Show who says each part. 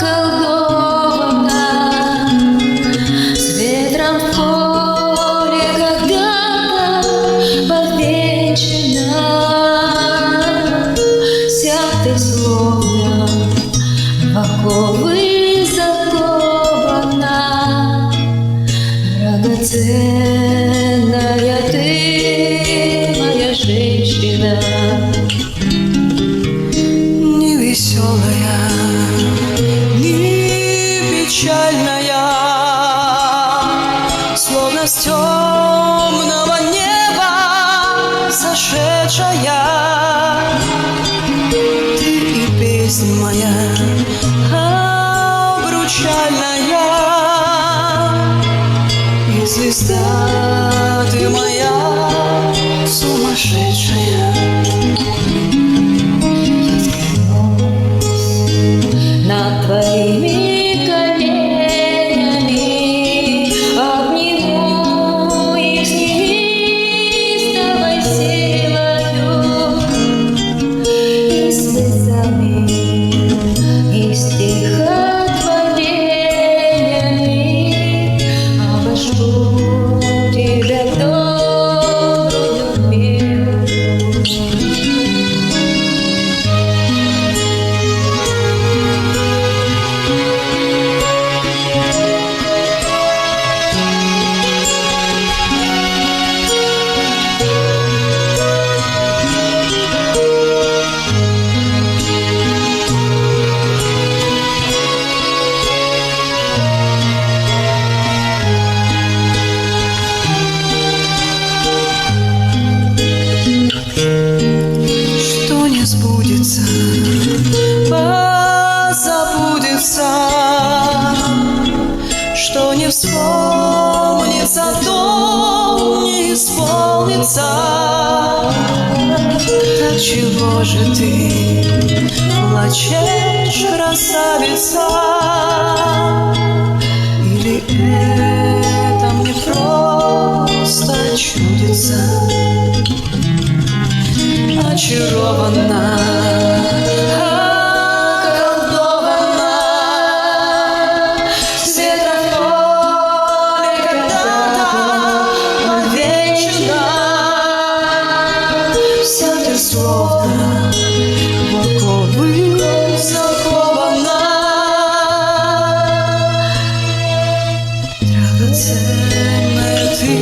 Speaker 1: околдована, с ветром в поле когда-то подвенчана. Вся ты словно в оковы закована, драгоценная ты, моя женщина.
Speaker 2: Не веселая, не печальная, словно с темного неба сошедшая. Ты и песня моя обручальная, и звезда ты моя сумасшедшая.
Speaker 1: Над твоими коленями обниму их с неистовой силою и слезами, и стихотворениями обожгу тебя добрую любовью.
Speaker 2: Что не сбудется, позабудется, что не вспомнится, то не исполнится. Так чего же ты плачешь, красавица? Или это мне просто чудится? Очарована, околдована, с ветром в поле когда-то повенчана. Вся ты словно в оковы закована, драгоценная ты,